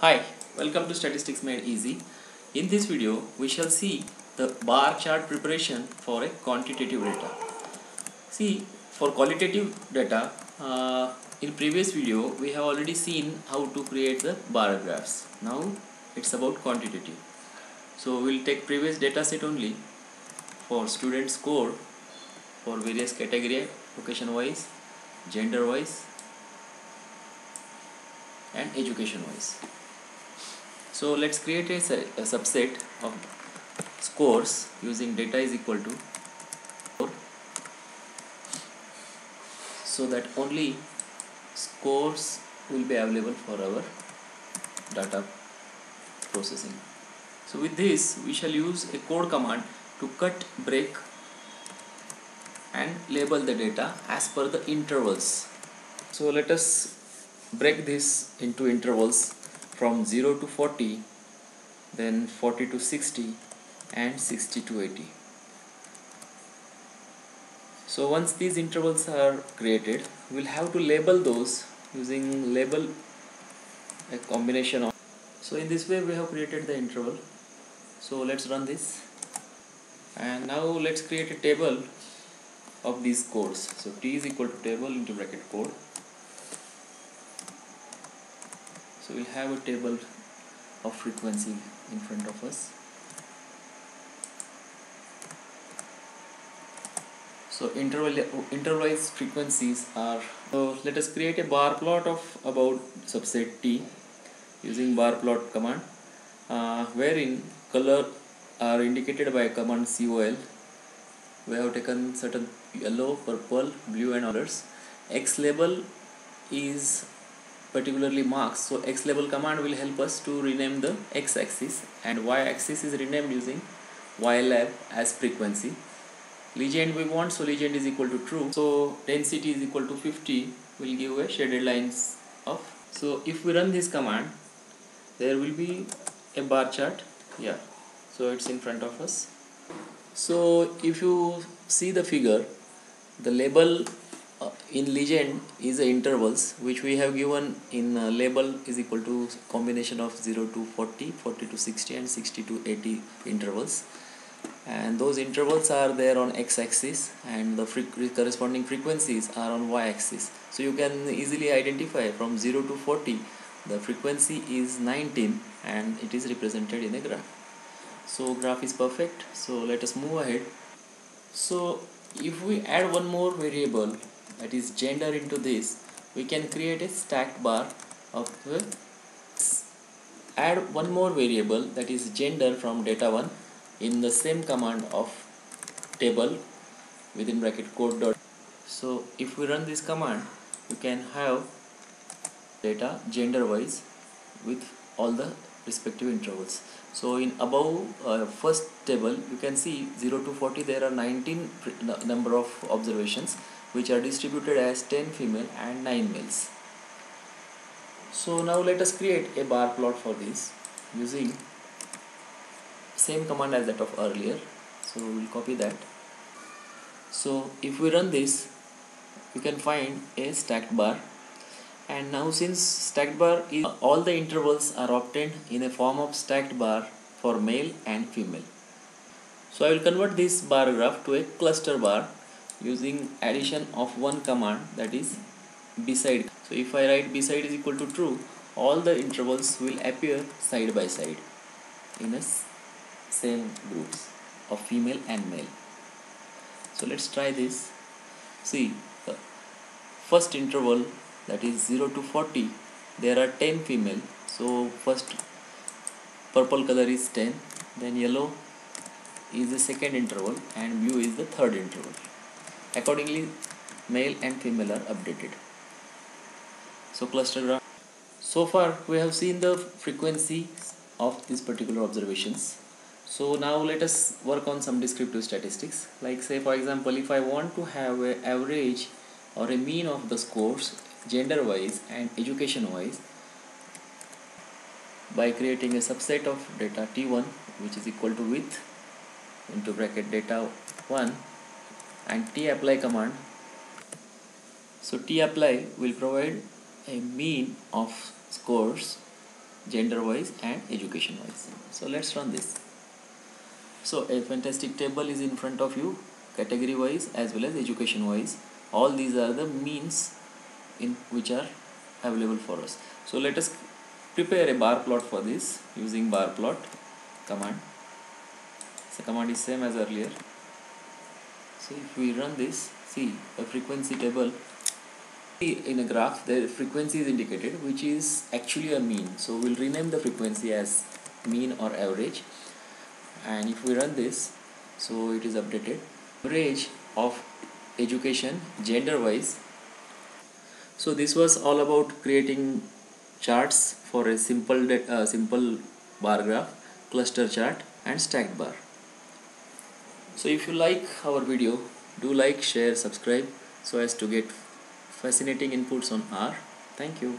Hi, welcome to Statistics Made Easy. In this video, we shall see the bar chart preparation for a quantitative data. See, for qualitative data, in previous video, we have already seen how to create the bar graphs. Now, it's about quantitative. So, we'll take previous data set only for student score for various category, location wise, gender wise, and education wise. So let's create a subset of scores using data is equal to 4, so that only scores will be available for our data processing. So with this we shall use a code command to cut, break and label the data as per the intervals. So let us break this into intervals from 0 to 40, then 40 to 60 and 60 to 80. So once these intervals are created, we'll have to label those using label a combination of. So in this way we have created the interval. So let's run this, and now let's create a table of these codes. So T is equal to table into bracket code. So we'll have a table of frequency in front of us. So intervalized frequencies are, so let us create a bar plot of about subset T using bar plot command, wherein color are indicated by command COL. We have taken certain yellow, purple, blue and others. X label is particularly marks, so X label command will help us to rename the X axis, and Y axis is renamed using YLab as frequency. Legend we want, so legend is equal to true, so density is equal to 50 will give a shaded lines of. So if we run this command, there will be a bar chart here, so it's in front of us. So if you see the figure, the label in legend is the intervals which we have given in label is equal to combination of 0 to 40, 40 to 60 and 60 to 80 intervals, and those intervals are there on x-axis and the corresponding frequencies are on y-axis. So you can easily identify from 0 to 40 the frequency is 19 and it is represented in a graph. So graph is perfect, so let us move ahead. So if we add one more variable, that is gender, into this, we can create a stacked bar of add one more variable, that is gender, from data1 in the same command of table within bracket code dot. So if we run this command, you can have data gender wise with all the respective intervals. So in above first table you can see 0 to 40 there are 19 number of observations which are distributed as 10 female and 9 males. So now let us create a bar plot for this using same command as that of earlier. So we'll copy that. So if we run this, you can find a stacked bar, and now since stacked bar is all the intervals are obtained in a form of stacked bar for male and female. So I will convert this bar graph to a cluster bar using addition of one command, that is beside. So if I write beside is equal to true, all the intervals will appear side by side in a same groups of female and male. So let's try this. See, the first interval, that is 0 to 40, there are 10 female, so first purple color is 10, then yellow is the second interval and blue is the third interval. Accordingly male and female are updated. So cluster graph. So far we have seen the frequency of these particular observations. So now let us work on some descriptive statistics, like say for example, if I want to have an average or a mean of the scores gender wise and education wise by creating a subset of data T1 which is equal to width into bracket data 1 and T apply command. So T apply will provide a mean of scores gender wise and education wise. So let's run this. So a fantastic table is in front of you, category wise as well as education wise. All these are the means in which are available for us. So let us prepare a bar plot for this using bar plot command. The command is same as earlier. So if we run this, see a frequency table. In a graph the frequency is indicated, which is actually a mean. So we'll rename the frequency as mean or average, and if we run this, so it is updated. Average of education gender wise. So this was all about creating charts for a simple bar graph, cluster chart and stacked bar. So if you like our video, do like, share, subscribe so as to get fascinating inputs on R. Thank you.